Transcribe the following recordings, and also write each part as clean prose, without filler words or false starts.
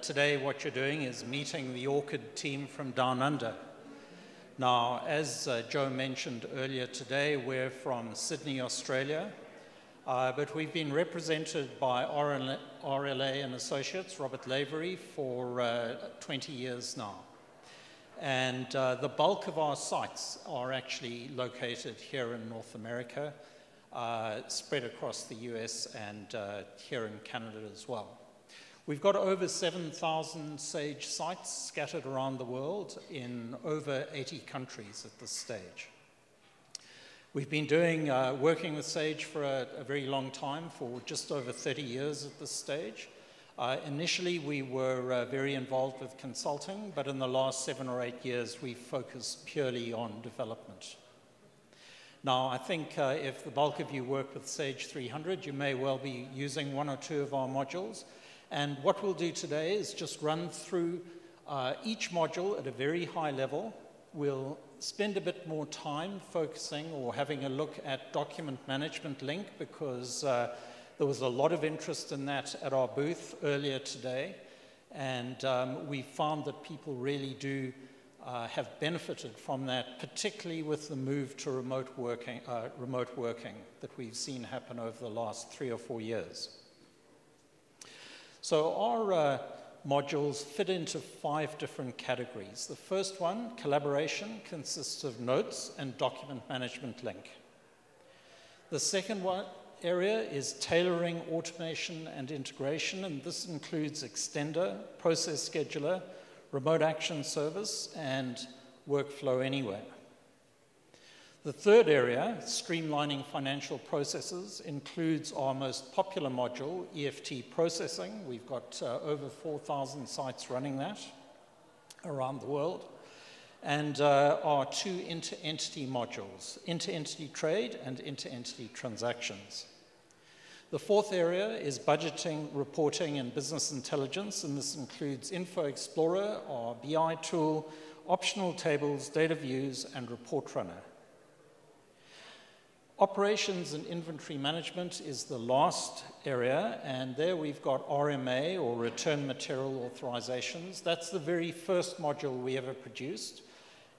Today what you're doing is meeting the Orchid team from Down Under. Now, as Joe mentioned earlier today, we're from Sydney, Australia, but we've been represented by RLA and Associates, Robert Lavery, for 20 years now. And the bulk of our sites are actually located here in North America, spread across the US and here in Canada as well. We've got over 7,000 SAGE sites scattered around the world in over 80 countries at this stage. We've been working with SAGE for a very long time, for just over 30 years at this stage. Initially, we were very involved with consulting, but in the last 7 or 8 years, we've focused purely on development. Now, I think if the bulk of you work with Sage 300, you may well be using 1 or 2 of our modules. And what we'll do today is just run through each module at a very high level. We'll spend a bit more time focusing or having a look at document management link, because there was a lot of interest in that at our booth earlier today. And we found that people really do have benefited from that, particularly with the move to remote working that we've seen happen over the last 3 or 4 years. So our modules fit into 5 different categories. The first one, collaboration, consists of notes and document management link. The second one area is tailoring, automation, and integration, and this includes Extender, Process Scheduler, Remote Action Service, and Workflow Anywhere. The third area, streamlining financial processes, includes our most popular module, EFT processing. We've got over 4,000 sites running that around the world. And our 2 inter-entity modules, inter-entity trade and inter-entity transactions. The fourth area is budgeting, reporting, and business intelligence, and this includes Info Explorer, our BI tool, optional tables, data views, and Report Runner. Operations and inventory management is the last area, and there we've got RMA, or Return Material Authorizations. That's the very first module we ever produced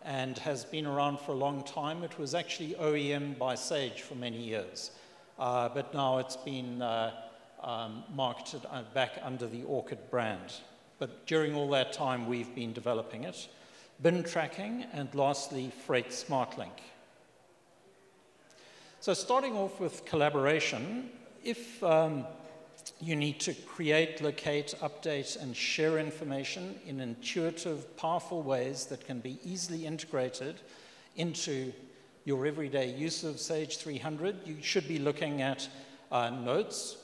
and has been around for a long time. It was actually OEM by Sage for many years, but now it's been marketed back under the Orchid brand. But during all that time, we've been developing it. Bin tracking, and lastly, Freight SmartLink. So starting off with collaboration, if you need to create, locate, update, and share information in intuitive, powerful ways that can be easily integrated into your everyday use of Sage 300, you should be looking at Notes,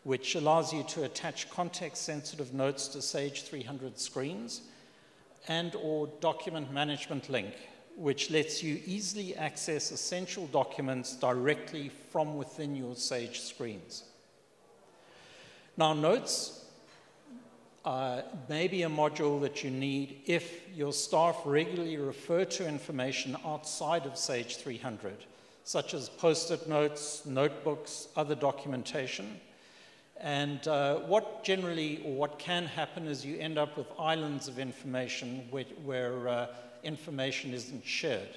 which allows you to attach context-sensitive notes to Sage 300 screens, and or Document Management Link, which lets you easily access essential documents directly from within your Sage screens. Now, Notes may be a module that you need if your staff regularly refer to information outside of Sage 300, such as post-it notes, notebooks, other documentation. And what can happen is you end up with islands of information where information isn't shared.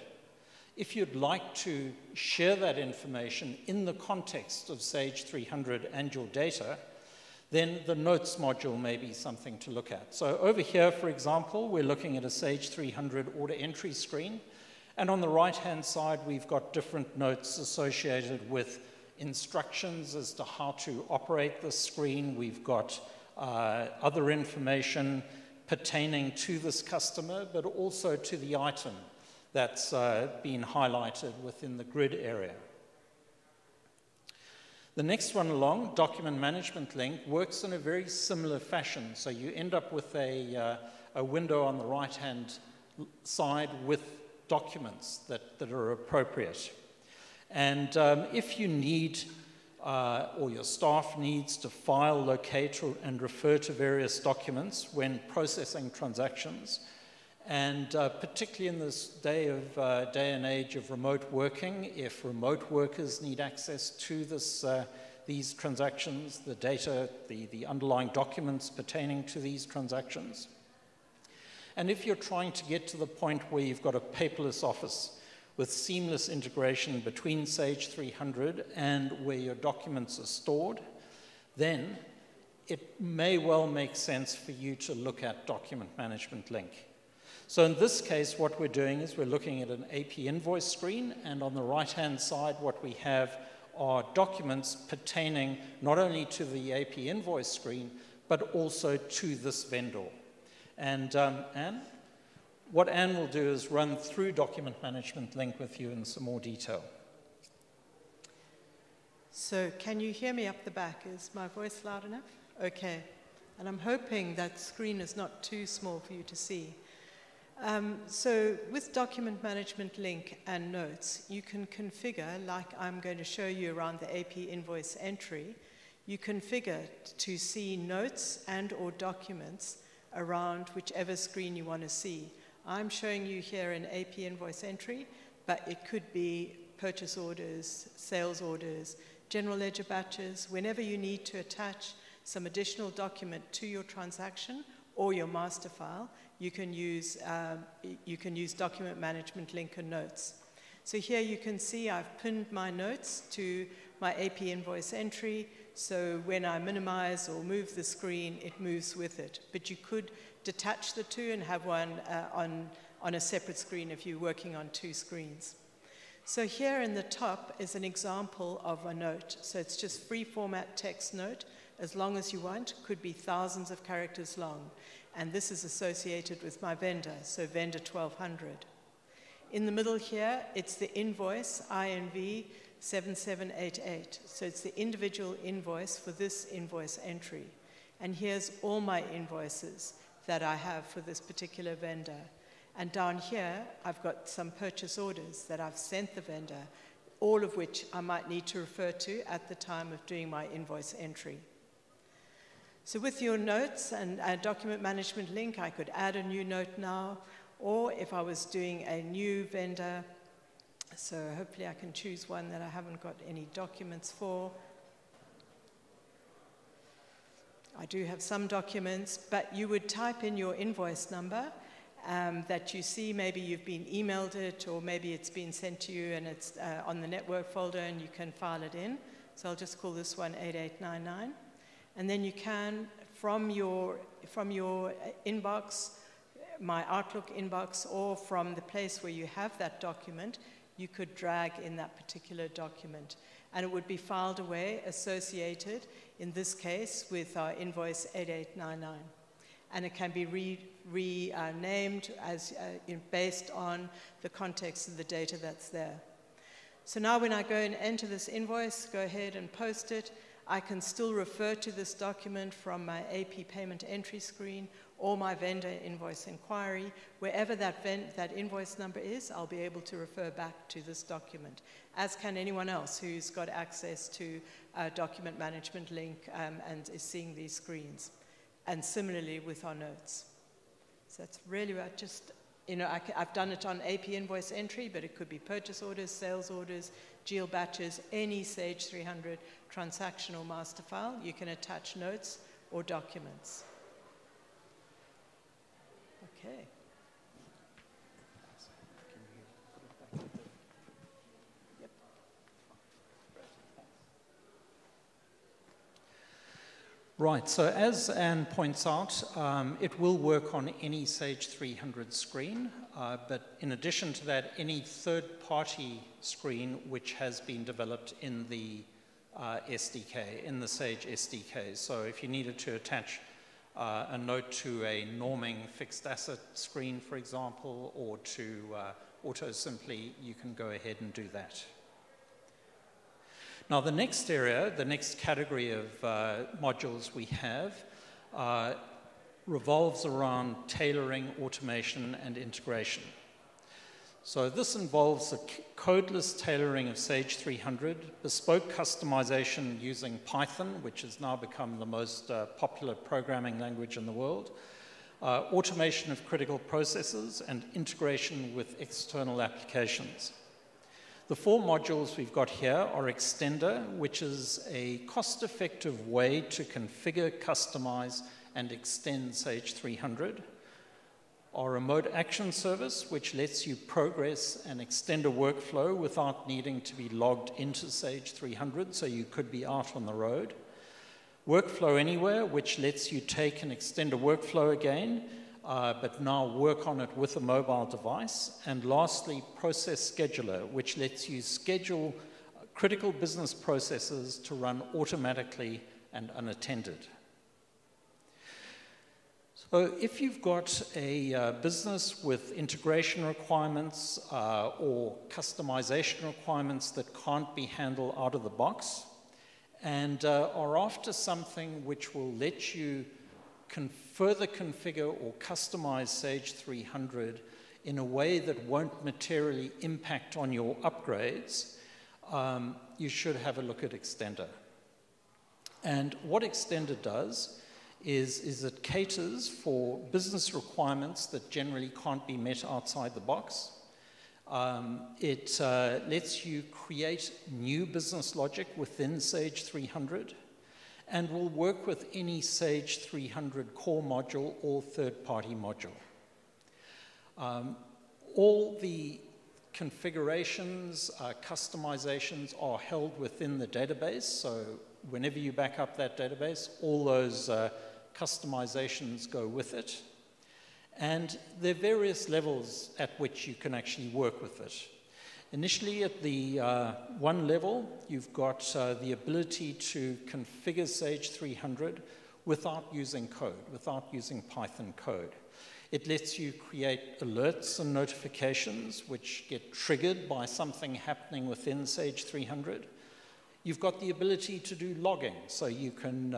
If you'd like to share that information in the context of Sage 300 and your data, then the Notes module may be something to look at. So over here, for example, we're looking at a Sage 300 order entry screen, and on the right-hand side, we've got different notes associated with instructions as to how to operate the screen. We've got other information pertaining to this customer, but also to the item that's been highlighted within the grid area. The next one along, Document Management Link, works in a very similar fashion. So you end up with a window on the right-hand side with documents that are appropriate. And if you need, or your staff needs to file, locate, and refer to various documents when processing transactions, and particularly in this day and age of remote working, if remote workers need access to this, these transactions, the data, the underlying documents pertaining to these transactions. And if you're trying to get to the point where you've got a paperless office with seamless integration between Sage 300 and where your documents are stored, then it may well make sense for you to look at Document Management Link. So in this case, what we're doing is we're looking at an AP invoice screen, and on the right-hand side, what we have are documents pertaining not only to the AP invoice screen, but also to this vendor. And Anne, what Anne will do is run through Document Management Link with you in some more detail. So can you hear me up the back? Is my voice loud enough? Okay. And I'm hoping that screen is not too small for you to see. So with Document Management Link and Notes, you can configure, like I'm going to show you around the AP invoice entry, you configure to see notes and or documents around whichever screen you want to see. I'm showing you here an AP invoice entry, but it could be purchase orders, sales orders, general ledger batches. Whenever you need to attach some additional document to your transaction or your master file, you can use Document Management Link and Notes. So here you can see I've pinned my notes to my AP invoice entry, so when I minimize or move the screen, it moves with it. But you could detach the two and have one on a separate screen if you're working on two screens. So here in the top is an example of a note. So it's just free format text note, as long as you want, could be thousands of characters long. And this is associated with my vendor, so vendor 1200. In the middle here, it's the invoice, INV 7788. So it's the individual invoice for this invoice entry. And here's all my invoices that I have for this particular vendor. And down here, I've got some purchase orders that I've sent the vendor, all of which I might need to refer to at the time of doing my invoice entry. So with your notes and Document Management Link, I could add a new note now, or if I was doing a new vendor, so hopefully I can choose one that I haven't got any documents for. I do have some documents, but you would type in your invoice number that you see. Maybe you've been emailed it, or maybe it's been sent to you and it's on the network folder and you can file it in. So I'll just call this one 8899. And then you can, from your inbox, my Outlook inbox, or from the place where you have that document, you could drag in that particular document. And it would be filed away, associated, in this case, with our invoice 8899. And it can be renamed based on the context of the data that's there. So now when I go and enter this invoice, go ahead and post it, I can still refer to this document from my AP payment entry screen or my vendor invoice inquiry. Wherever that invoice number is, I'll be able to refer back to this document, as can anyone else who's got access to Document Management Link and is seeing these screens. And similarly with our notes. So that's really about just, I've done it on AP invoice entry, but it could be purchase orders, sales orders, GL batches, any Sage 300 transactional master file. You can attach notes or documents. Okay. Yep. Right, so as Anne points out, it will work on any Sage 300 screen, but in addition to that, any third-party screen which has been developed in the SDK, in the Sage SDK. So if you needed to attach a note to a norming fixed asset screen, for example, or to AutoSimply, you can go ahead and do that. Now, the next area, the next category of modules we have revolves around tailoring, automation, and integration. So this involves the codeless tailoring of Sage 300, bespoke customization using Python, which has now become the most popular programming language in the world, automation of critical processes, and integration with external applications. The 4 modules we've got here are Extender, which is a cost-effective way to configure, customize, and extend Sage 300. Our Remote Action Service, which lets you progress and extend a workflow without needing to be logged into Sage 300, so you could be out on the road. Workflow Anywhere, which lets you take and extend a workflow again, but now work on it with a mobile device. And lastly, Process Scheduler, which lets you schedule critical business processes to run automatically and unattended. So if you've got a business with integration requirements or customization requirements that can't be handled out of the box, and are after something which will let you further configure or customize Sage 300 in a way that won't materially impact on your upgrades, you should have a look at Extender. And what Extender does is it caters for business requirements that generally can't be met outside the box. It lets you create new business logic within Sage 300 and will work with any Sage 300 core module or third-party module. All the configurations, customizations are held within the database, so whenever you back up that database, all those customizations go with it. And there are various levels at which you can actually work with it. Initially, at the 1 level, you've got the ability to configure Sage 300 without using code, without using Python code. It lets you create alerts and notifications which get triggered by something happening within Sage 300. You've got the ability to do logging, so you can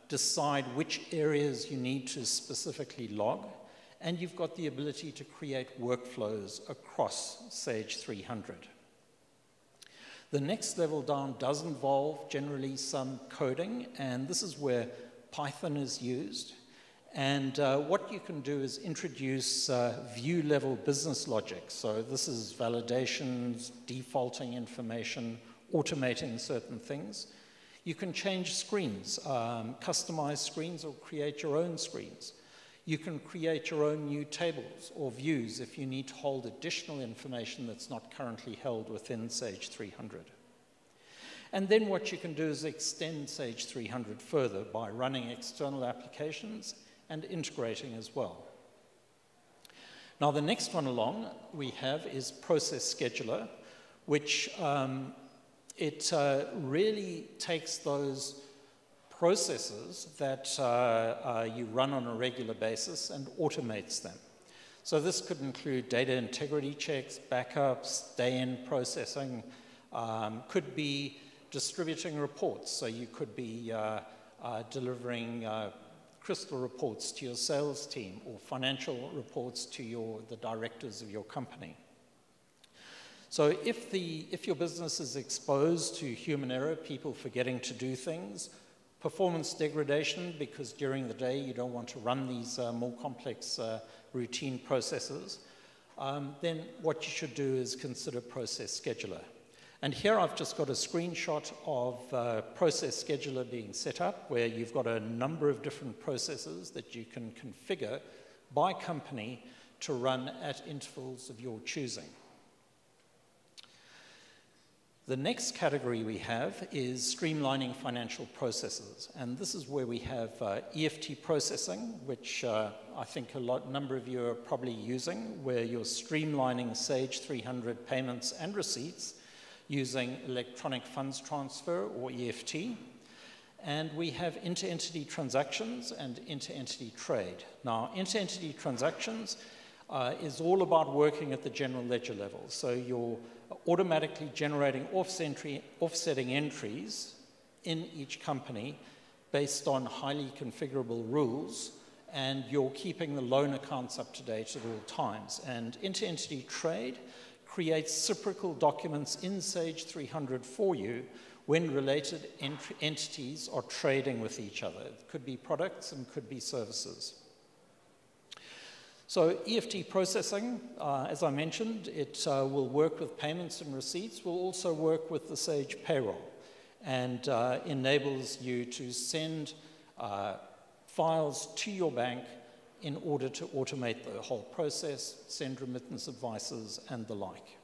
decide which areas you need to specifically log. And you've got the ability to create workflows across Sage 300. The next level down does involve generally some coding, and this is where Python is used. And what you can do is introduce view-level business logic. So this is validations, defaulting information, automating certain things. You can change screens, customize screens, or create your own screens. You can create your own new tables or views if you need to hold additional information that's not currently held within Sage 300. And then what you can do is extend Sage 300 further by running external applications and integrating as well. Now, the next one along we have is Process Scheduler, which it really takes those processes that you run on a regular basis and automates them. So this could include data integrity checks, backups, day-end processing, could be distributing reports. So you could be delivering crystal reports to your sales team or financial reports to the directors of your company. So if your business is exposed to human error, people forgetting to do things, performance degradation, because during the day you don't want to run these more complex routine processes, then what you should do is consider Process Scheduler. And here I've just got a screenshot of Process Scheduler being set up, where you've got a number of different processes that you can configure by company to run at intervals of your choosing. The next category we have is streamlining financial processes, and this is where we have EFT processing, which I think number of you are probably using, where you're streamlining Sage 300 payments and receipts using electronic funds transfer, or EFT. And we have inter-entity transactions and inter-entity trade. Now, inter-entity transactions is all about working at the general ledger level. So you're automatically generating offsetting entries in each company based on highly configurable rules, and you're keeping the loan accounts up to date at all times. And inter-entity trade creates reciprocal documents in Sage 300 for you when related entities are trading with each other. It could be products and could be services. So EFT processing, as I mentioned, it will work with payments and receipts, will also work with the Sage payroll, and enables you to send files to your bank in order to automate the whole process, send remittance advices, and the like.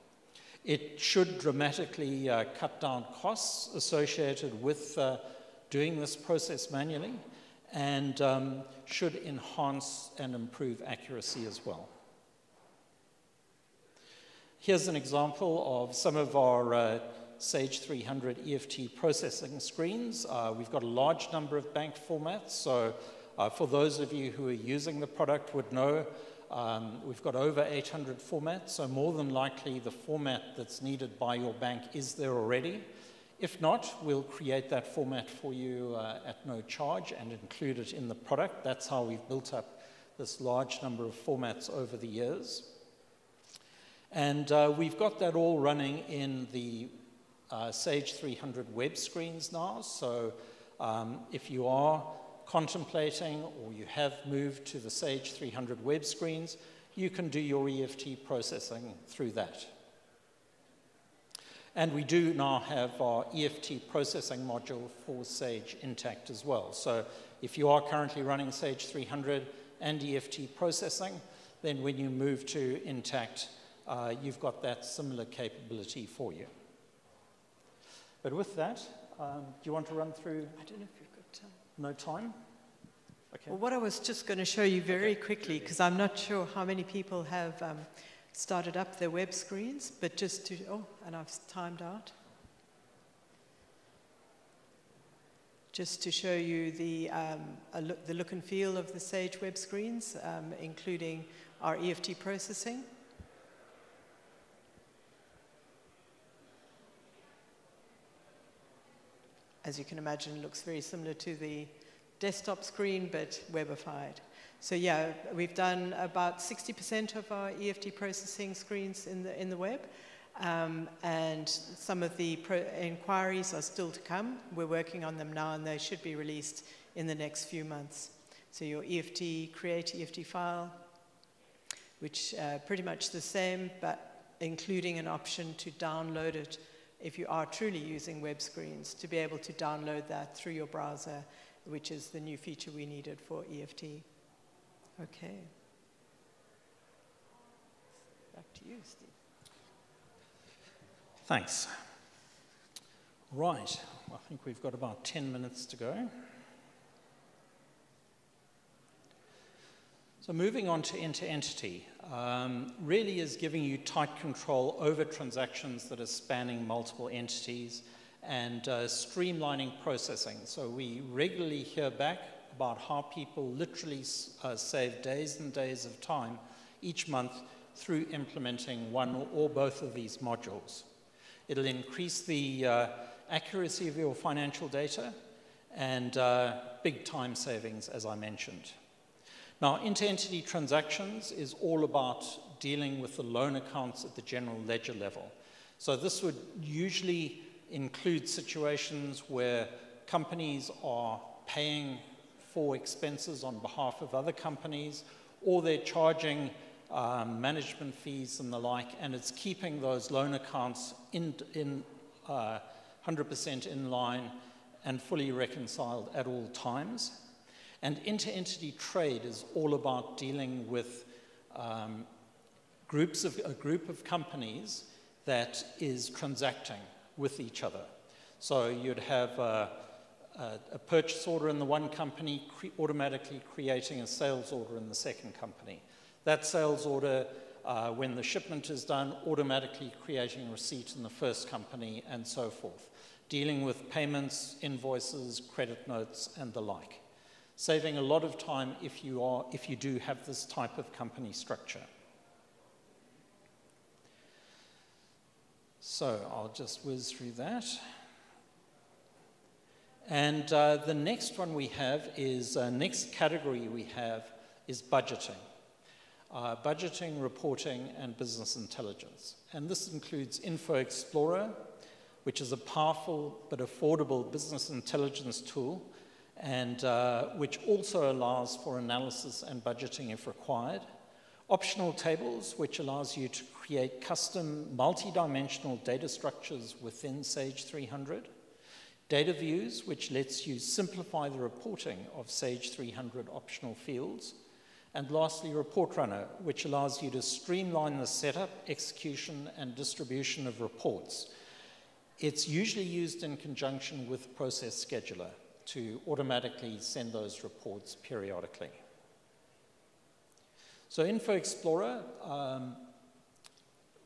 It should dramatically cut down costs associated with doing this process manually, and should enhance and improve accuracy as well. Here's an example of some of our Sage 300 EFT processing screens. We've got a large number of bank formats, so for those of you who are using the product would know, we've got over 800 formats, so more than likely the format that's needed by your bank is there already. If not, we'll create that format for you at no charge and include it in the product. That's how we've built up this large number of formats over the years. And we've got that all running in the Sage 300 web screens now. So if you are contemplating or you have moved to the Sage 300 web screens, you can do your EFT processing through that. And we do now have our EFT processing module for Sage Intacct as well. So if you are currently running Sage 300 and EFT processing, then when you move to Intacct, you've got that similar capability for you. But with that, do you want to run through? I don't know if you've got time. No time? Okay. Well, what I was just going to show you very quickly, because I'm not sure how many people have started up their web screens, but just to, oh, and I've timed out. Just to show you the look and feel of the Sage web screens, including our EFT processing. As you can imagine, it looks very similar to the desktop screen, but webified. So yeah, we've done about 60% of our EFT processing screens in the web, and some of the inquiries are still to come. We're working on them now, and they should be released in the next few months. So your create EFT file, which pretty much the same, but including an option to download it if you are truly using web screens, to be able to download that through your browser, which is the new feature we needed for EFT. Okay. Back to you, Steve. Thanks. Right, I think we've got about 10 minutes to go. So moving on to Enter-Entity, really is giving you tight control over transactions that are spanning multiple entities and streamlining processing. So we regularly hear back about how people literally save days and days of time each month through implementing one or both of these modules. It'll increase the accuracy of your financial data and big time savings, as I mentioned. Now, inter-entity transactions is all about dealing with the loan accounts at the general ledger level. So this would usually include situations where companies are paying for expenses on behalf of other companies, or they're charging management fees and the like, and it's keeping those loan accounts in 100% in line and fully reconciled at all times. And inter-entity trade is all about dealing with a group of companies that is transacting with each other. So you'd have a purchase order in the one company automatically creating a sales order in the second company. That sales order, when the shipment is done, automatically creating a receipt in the first company, and so forth. Dealing with payments, invoices, credit notes, and the like. Saving a lot of time if you do have this type of company structure. So I'll just whiz through that. And the next one we have is, next category we have is budgeting. Budgeting, reporting, and business intelligence. And this includes Info Explorer, which is a powerful but affordable business intelligence tool, and which also allows for analysis and budgeting if required. Optional tables, which allows you to create custom multi-dimensional data structures within Sage 300. Data views, which lets you simplify the reporting of Sage 300 optional fields. And lastly, Report Runner, which allows you to streamline the setup, execution, and distribution of reports. It's usually used in conjunction with Process Scheduler to automatically send those reports periodically. So Info Explorer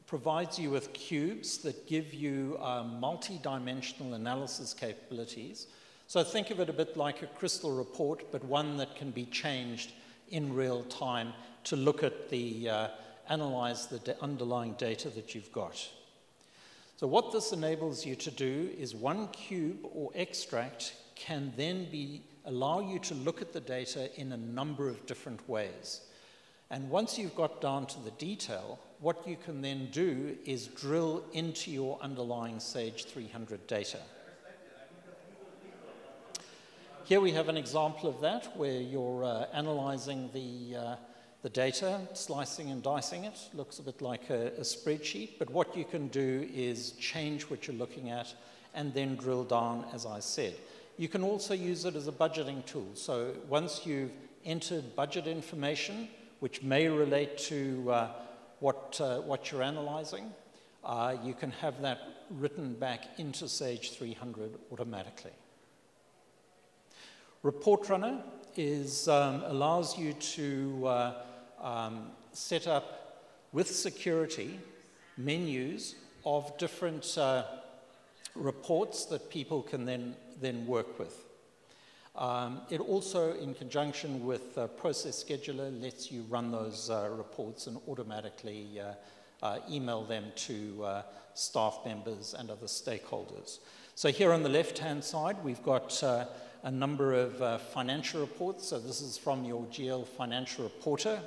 provides you with cubes that give you multi-dimensional analysis capabilities. So think of it a bit like a crystal report, but one that can be changed in real time to look at analyze the underlying data that you've got. So what this enables you to do is one cube or extract can then allow you to look at the data in a number of different ways. And once you've got down to the detail, what you can then do is drill into your underlying Sage 300 data. Here we have an example of that, where you're analyzing the data, slicing and dicing it. Looks a bit like a spreadsheet, but what you can do is change what you're looking at and then drill down, as I said. You can also use it as a budgeting tool. So once you've entered budget information, which may relate to what you're analyzing, you can have that written back into Sage 300 automatically. Report Runner allows you to set up, with security, menus of different reports that people can then work with. It also, in conjunction with Process Scheduler, lets you run those reports and automatically email them to staff members and other stakeholders. So here on the left-hand side, we've got a number of financial reports. So this is from your GL Financial Reporter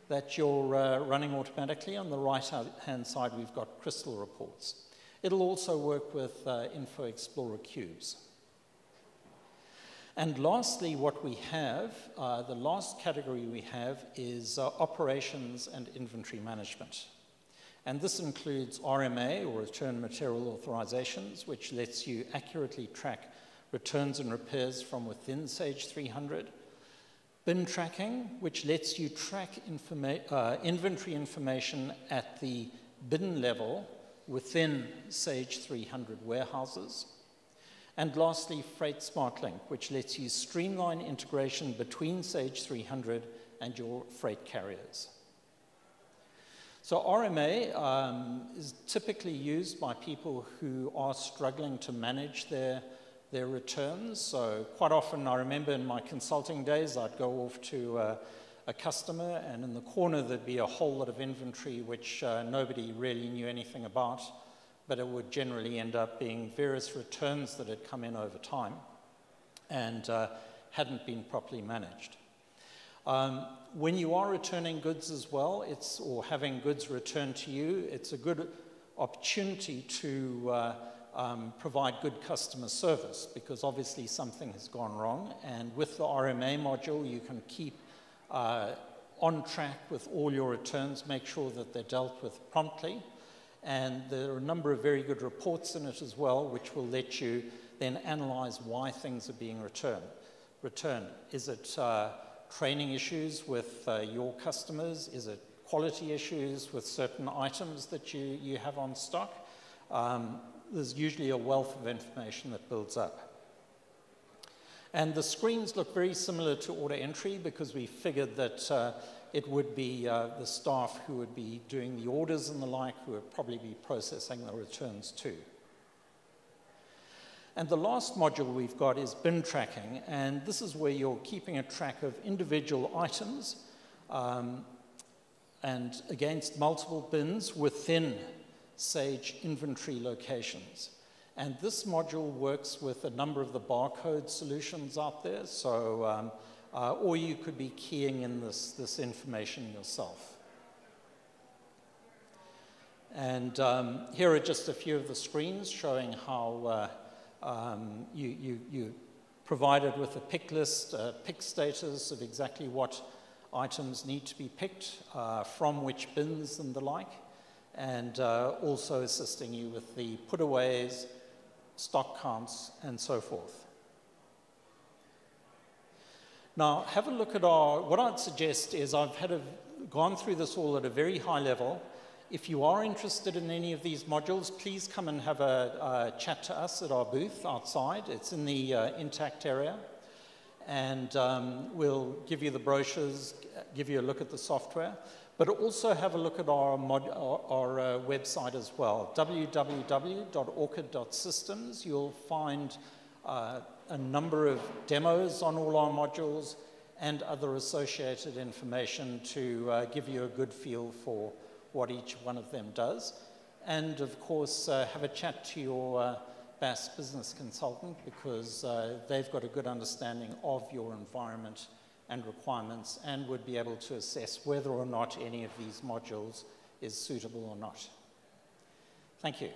that you're running automatically. On the right-hand side, we've got crystal reports. It'll also work with Info Explorer cubes. And lastly, what we have, the last category we have is operations and inventory management. And this includes RMA, or Return Material Authorizations, which lets you accurately track returns and repairs from within Sage 300. Bin tracking, which lets you track inventory information at the bin level within Sage 300 warehouses. And lastly, Freight Smart Link, which lets you streamline integration between Sage 300 and your freight carriers. So RMA is typically used by people who are struggling to manage their returns. So quite often, I remember in my consulting days, I'd go off to a customer, and in the corner there'd be a whole lot of inventory which nobody really knew anything about, but it would generally end up being various returns that had come in over time and hadn't been properly managed. When you are returning goods as well, or having goods returned to you, it's a good opportunity to provide good customer service, because obviously something has gone wrong, and with the RMA module you can keep on track with all your returns, make sure that they're dealt with promptly, and there are a number of very good reports in it as well, which will let you then analyze why things are being returned. Is it training issues with your customers? Is it quality issues with certain items that you have on stock? There's usually a wealth of information that builds up. And the screens look very similar to order entry, because we figured that it would be the staff who would be doing the orders and the like, who would probably be processing the returns too. And the last module we've got is bin tracking, and this is where you're keeping a track of individual items and against multiple bins within Sage inventory locations. And this module works with a number of the barcode solutions out there, so or you could be keying in this information yourself. And here are just a few of the screens showing how you provided with a pick list, pick status of exactly what items need to be picked, from which bins and the like, and also assisting you with the putaways, stock counts, and so forth. Now, have a look at what I'd suggest is I've gone through this all at a very high level. If you are interested in any of these modules, please come and have a chat to us at our booth outside. It's in the Intact area. And we'll give you the brochures, give you a look at the software, but also have a look at our website as well, www.orchid.systems. You'll find a number of demos on all our modules and other associated information to give you a good feel for what each one of them does. And of course, have a chat to your BAS business consultant, because they've got a good understanding of your environment and requirements and would be able to assess whether or not any of these modules is suitable or not. Thank you.